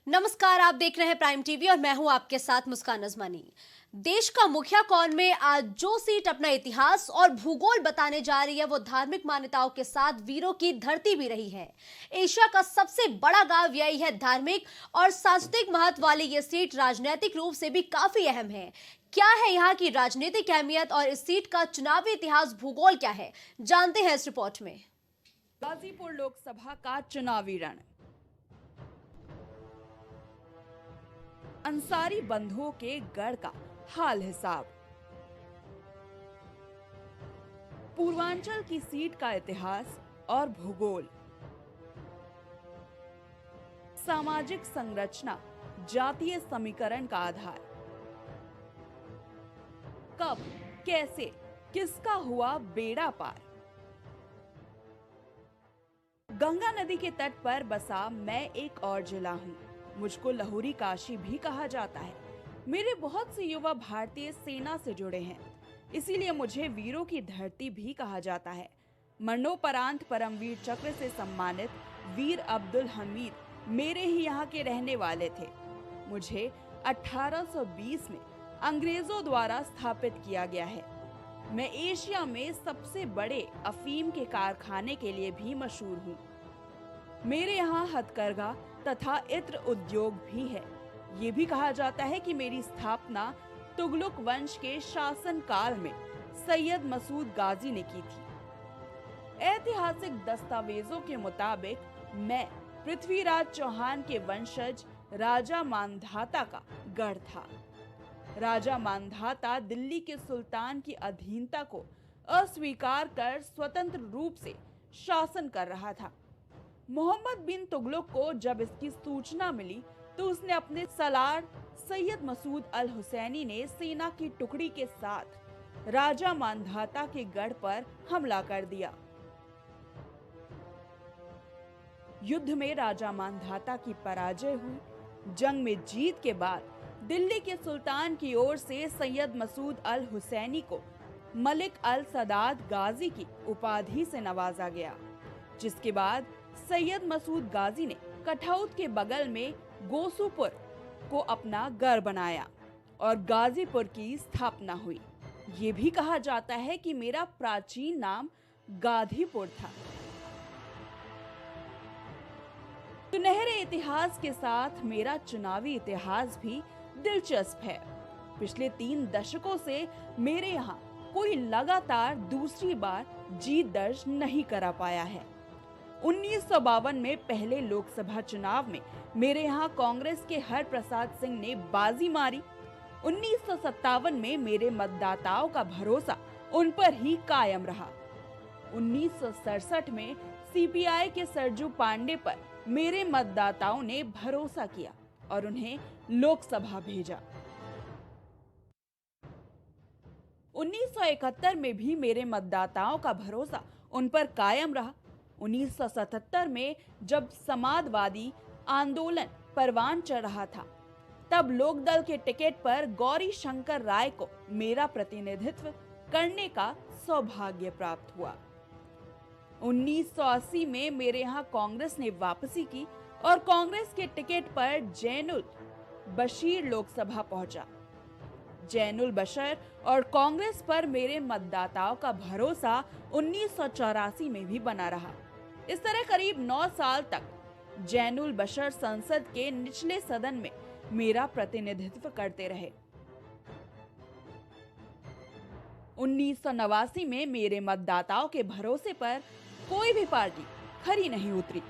नमस्कार, आप देख रहे हैं प्राइम टीवी और मैं हूं आपके साथ मुस्कान अजमानी। देश का मुखिया कौन में आज जो सीट अपना इतिहास और भूगोल बताने जा रही है वो धार्मिक मान्यताओं के साथ वीरों की धरती भी रही है। एशिया का सबसे बड़ा गांव यही है। धार्मिक और सांस्कृतिक महत्व वाली ये सीट राजनीतिक रूप से भी काफी अहम है। क्या है यहाँ की राजनीतिक अहमियत और इस सीट का चुनावी इतिहास भूगोल क्या है, जानते हैं इस रिपोर्ट में। गाजीपुर लोकसभा का चुनावी रण। अंसारी बंधुओं के गढ़ का हाल हिसाब। पूर्वांचल की सीट का इतिहास और भूगोल। सामाजिक संरचना जातीय समीकरण का आधार। कब, कैसे, किसका हुआ बेड़ा पार। गंगा नदी के तट पर बसा मैं एक और जिला हूँ। मुझको लाहौरी काशी भी कहा जाता है। मेरे बहुत से युवा भारतीय सेना से जुड़े हैं, इसीलिए मुझे वीरों की धरती भी कहा जाता है। मरणोपरांत परमवीर चक्र से सम्मानित वीर अब्दुल हमीद मेरे ही यहाँ के रहने वाले थे। मुझे 1820 में अंग्रेजों द्वारा स्थापित किया गया है। मैं एशिया में सबसे बड़े अफीम के कारखाने के लिए भी मशहूर हूँ। मेरे यहाँ हथकरघा तथा इत्र उद्योग भी है। ये भी कहा जाता है कि मेरी स्थापना तुगलक वंश के शासन काल में सैयद मसूद गाजी ने की थी। ऐतिहासिक दस्तावेजों के मुताबिक मैं पृथ्वीराज चौहान के वंशज राजा मांधाता का गढ़ था। राजा मांधाता दिल्ली के सुल्तान की अधीनता को अस्वीकार कर स्वतंत्र रूप से शासन कर रहा था। मोहम्मद बिन तुगलक को जब इसकी सूचना मिली तो उसने अपने सलार सैयद मसूद अल हुसैनी ने सेना की टुकड़ी के साथ राजा मांधाता के गढ़ पर हमला कर दिया। युद्ध में राजा मांधाता की पराजय हुई। जंग में जीत के बाद दिल्ली के सुल्तान की ओर से सैयद मसूद अल हुसैनी को मलिक अल सदात गाजी की उपाधि से नवाजा गया, जिसके बाद सैयद मसूद गाजी ने कठौत के बगल में गोसूपुर को अपना गढ़ बनाया और गाजीपुर की स्थापना हुई। ये भी कहा जाता है कि मेरा प्राचीन नाम गाधीपुर था। सुनहरे इतिहास के साथ मेरा चुनावी इतिहास भी दिलचस्प है। पिछले 3 दशकों से मेरे यहाँ कोई लगातार दूसरी बार जीत दर्ज नहीं करा पाया है। 1952 में पहले लोकसभा चुनाव में मेरे यहाँ कांग्रेस के हरप्रसाद सिंह ने बाजी मारी। 1957 में मेरे मतदाताओं का भरोसा उन पर ही कायम रहा। 1967 में सीपीआई के सरजू पांडे पर मेरे मतदाताओं ने भरोसा किया और उन्हें लोकसभा भेजा। 1971 में भी मेरे मतदाताओं का भरोसा उन पर कायम रहा। 1977 में जब समाजवादी आंदोलन परवान चढ़ रहा था, तब लोकदल के टिकट पर गौरी शंकर राय को मेरा प्रतिनिधित्व करने का सौभाग्य प्राप्त हुआ। 1980 में मेरे यहाँ कांग्रेस ने वापसी की और कांग्रेस के टिकट पर जैनुल बशीर लोकसभा पहुंचा। जैनुल बशीर और कांग्रेस पर मेरे मतदाताओं का भरोसा 1984 में भी बना रहा। इस तरह करीब 9 साल तक जैनुल बशीर संसद के निचले सदन में मेरा प्रतिनिधित्व करते रहे। 1989 में मेरे मतदाताओं के भरोसे पर कोई भी पार्टी खरी नहीं उतरी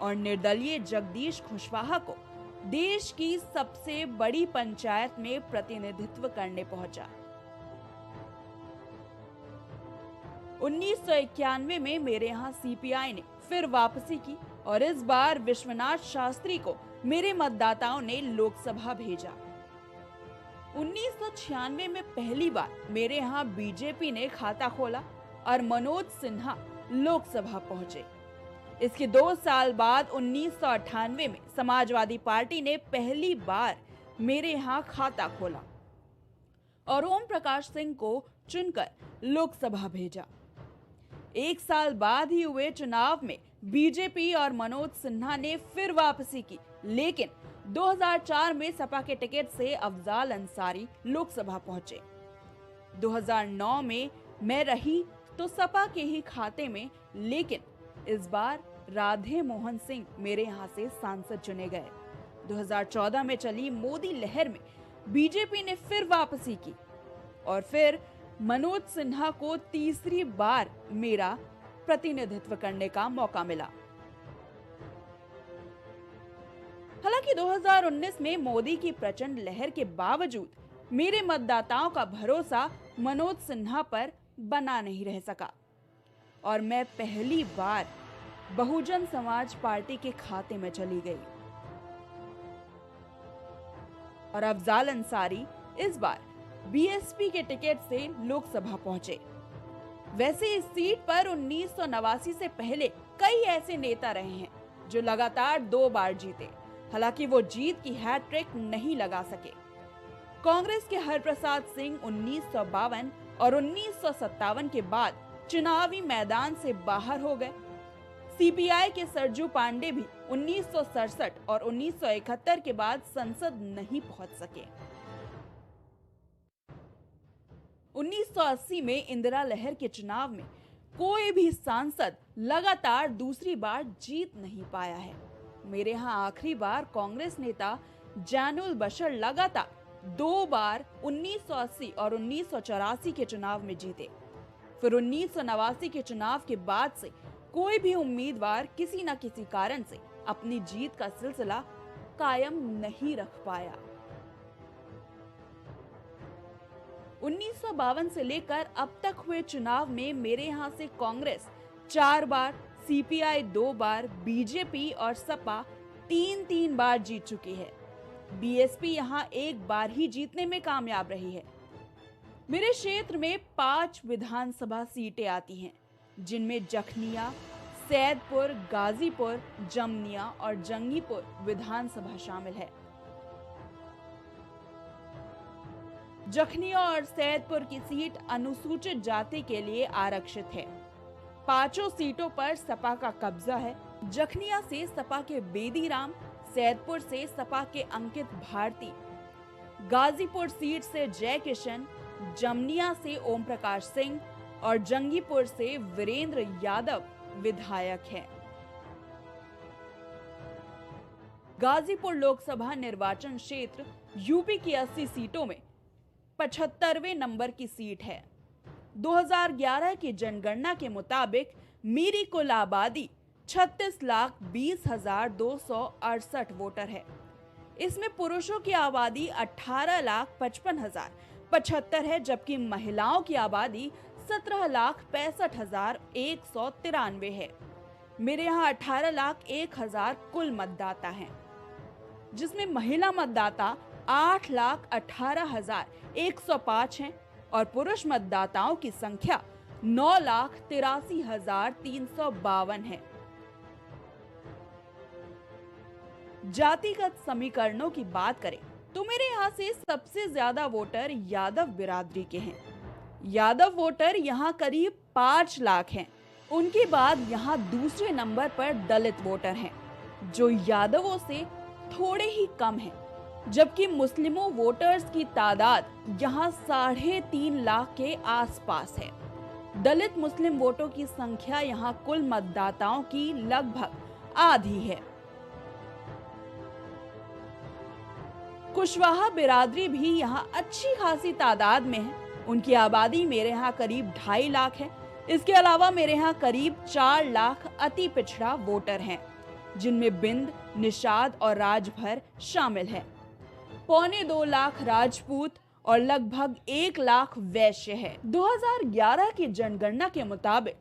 और निर्दलीय जगदीश कुशवाहा को देश की सबसे बड़ी पंचायत में प्रतिनिधित्व करने पहुंचा। 1991 में मेरे यहाँ सीपीआई ने फिर वापसी की और इस बार विश्वनाथ शास्त्री को मेरे मतदाताओं ने लोकसभा भेजा। 1996 में पहली बार मेरे यहाँ बीजेपी ने खाता खोला और मनोज सिन्हा लोकसभा पहुंचे। इसके 2 साल बाद 1998 में समाजवादी पार्टी ने पहली बार मेरे यहाँ खाता खोला और ओम प्रकाश सिंह को चुनकर लोकसभा भेजा। 1 साल बाद ही हुए चुनाव में बीजेपी और मनोज सिन्हा ने फिर वापसी की, लेकिन 2004 में सपा के टिकट से अफजाल अंसारी लोकसभा पहुंचे। 2009 में मैं रही तो सपा के ही खाते में, लेकिन इस बार राधे मोहन सिंह मेरे यहां से सांसद चुने गए। 2014 में चली मोदी लहर में बीजेपी ने फिर वापसी की और फिर मनोज सिन्हा को तीसरी बार मेरा प्रतिनिधित्व करने का मौका मिला। हालांकि 2019 में मोदी की प्रचंड लहर के बावजूद मेरे मतदाताओं का भरोसा मनोज सिन्हा पर बना नहीं रह सका और मैं पहली बार बहुजन समाज पार्टी के खाते में चली गई और अफजाल अंसारी इस बार बीएसपी के टिकट से लोकसभा पहुंचे। वैसे इस सीट पर 1989 से पहले कई ऐसे नेता रहे हैं जो लगातार 2 बार जीते, हालांकि वो जीत की हैट्रिक नहीं लगा सके। कांग्रेस के हरप्रसाद सिंह 1952 और 1957 के बाद चुनावी मैदान से बाहर हो गए। सीपीआई के सरजू पांडे भी 1967 और 1971 के बाद संसद नहीं पहुंच सके। 1980 में इंदिरा लहर के चुनाव में कोई भी सांसद लगातार दूसरी बार जीत नहीं पाया है। मेरे यहाँ आखिरी बार कांग्रेस नेता जानउल बशर लगातार 2 बार 1980 और 1984 के चुनाव में जीते। फिर 1989 के चुनाव के बाद से कोई भी उम्मीदवार किसी न किसी कारण से अपनी जीत का सिलसिला कायम नहीं रख पाया। 1952 से लेकर अब तक हुए चुनाव में मेरे यहाँ से कांग्रेस 4 बार, सीपीआई 2 बार, बीजेपी और सपा 3 बार जीत चुकी है। बीएसपी यहाँ 1 बार ही जीतने में कामयाब रही है। मेरे क्षेत्र में 5 विधानसभा सीटें आती हैं, जिनमें जखनिया, सैदपुर, गाजीपुर, जमनिया और जंगीपुर विधानसभा शामिल है। जखनिया और सैदपुर की सीट अनुसूचित जाति के लिए आरक्षित है। 5 सीटों पर सपा का कब्जा है। जखनिया से सपा के बेदीराम, सैदपुर से सपा के अंकित भारती, गाजीपुर सीट से जय किशन, जमनिया से ओम प्रकाश सिंह और जंगीपुर से वीरेंद्र यादव विधायक हैं। गाजीपुर लोकसभा निर्वाचन क्षेत्र यूपी की 80 सीटों में 75वें नंबर की सीट है। 2011 की जनगणना के मुताबिक मेरी कुल आबादी 36,20,268 वोटर है। इसमें पुरुषों की आबादी 18,55,075 है, जबकि महिलाओं की आबादी 17,65,193 है। मेरे यहाँ 18,01,000 कुल मतदाता हैं, जिसमें महिला मतदाता 8,18,105 हैं और पुरुष मतदाताओं की संख्या 9,83,352 है। जातिगत समीकरणों की बात करें तो मेरे यहाँ से सबसे ज्यादा वोटर यादव बिरादरी के हैं। यादव वोटर यहाँ करीब 5 लाख हैं। उनके बाद यहाँ दूसरे नंबर पर दलित वोटर हैं, जो यादवों से थोड़े ही कम हैं, जबकि मुस्लिमों वोटर्स की तादाद यहाँ 3.5 लाख के आसपास है। दलित मुस्लिम वोटों की संख्या यहाँ कुल मतदाताओं की लगभग आधी है। कुशवाहा बिरादरी भी यहाँ अच्छी खासी तादाद में है। उनकी आबादी मेरे यहाँ करीब 2.5 लाख है। इसके अलावा मेरे यहाँ करीब 4 लाख अति पिछड़ा वोटर हैं, जिनमें बिंद, निषाद और राजभर शामिल हैं। 1.25 लाख राजपूत और लगभग 1 लाख वैश्य है। 2011 की जनगणना के मुताबिक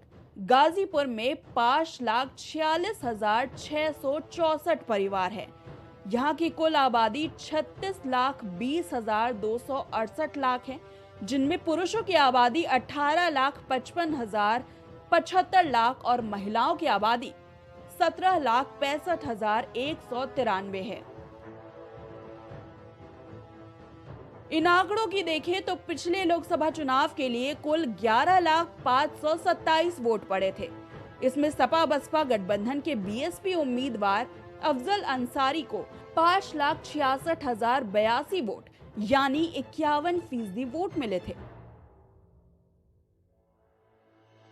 गाजीपुर में 5,46,664 परिवार है। यहाँ की कुल आबादी 36,20,268 लाख है, जिनमें पुरुषों की आबादी 18,55,075 लाख और महिलाओं की आबादी 17,65,193 है। इन आंकड़ों की देखें तो पिछले लोकसभा चुनाव के लिए कुल 11,527 वोट पड़े थे। इसमें सपा बसपा गठबंधन के बीएसपी उम्मीदवार अफजल अंसारी को 5,66,082 वोट यानी 51% वोट मिले थे।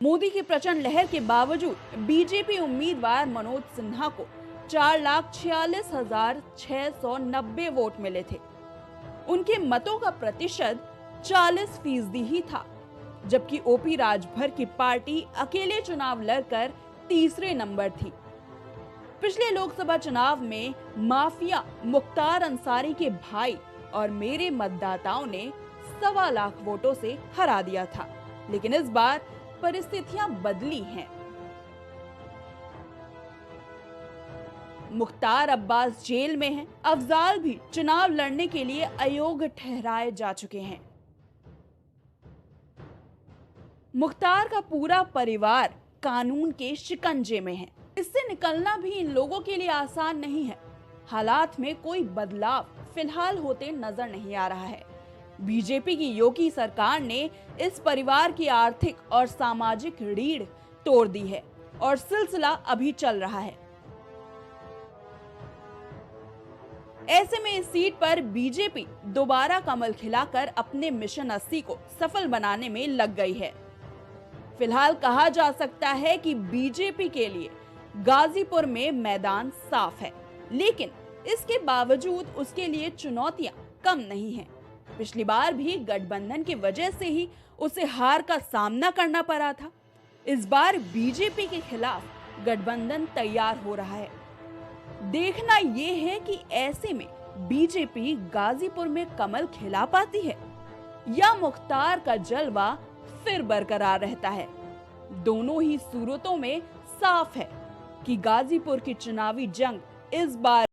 मोदी की प्रचंड लहर के बावजूद बीजेपी उम्मीदवार मनोज सिन्हा को 4,46,690 वोट मिले थे। उनके मतों का प्रतिशत 40% ही था, जबकि ओपी राजभर की पार्टी अकेले चुनाव लड़कर तीसरे नंबर थी। पिछले लोकसभा चुनाव में माफिया मुख्तार अंसारी के भाई और मेरे मतदाताओं ने 1.25 लाख वोटों से हरा दिया था, लेकिन इस बार परिस्थितियां बदली हैं। मुख्तार अब्बास जेल में हैं, अफजाल भी चुनाव लड़ने के लिए अयोग्य ठहराए जा चुके हैं। मुख्तार का पूरा परिवार कानून के शिकंजे में है। इससे निकलना भी इन लोगों के लिए आसान नहीं है। हालात में कोई बदलाव फिलहाल होते नजर नहीं आ रहा है। बीजेपी की योगी सरकार ने इस परिवार की आर्थिक और सामाजिक रीढ़ तोड़ दी है और सिलसिला अभी चल रहा है। ऐसे में इस सीट पर बीजेपी दोबारा कमल खिलाकर अपने मिशन 80 को सफल बनाने में लग गई है। फिलहाल कहा जा सकता है कि बीजेपी के लिए गाजीपुर में मैदान साफ है, लेकिन इसके बावजूद उसके लिए चुनौतियां कम नहीं हैं। पिछली बार भी गठबंधन की वजह से ही उसे हार का सामना करना पड़ा था। इस बार बीजेपी के खिलाफ गठबंधन तैयार हो रहा है। देखना यह है कि ऐसे में बीजेपी गाजीपुर में कमल खिला पाती है या मुख्तार का जलवा फिर बरकरार रहता है। दोनों ही सूरतों में साफ है कि गाजीपुर की चुनावी जंग इस बार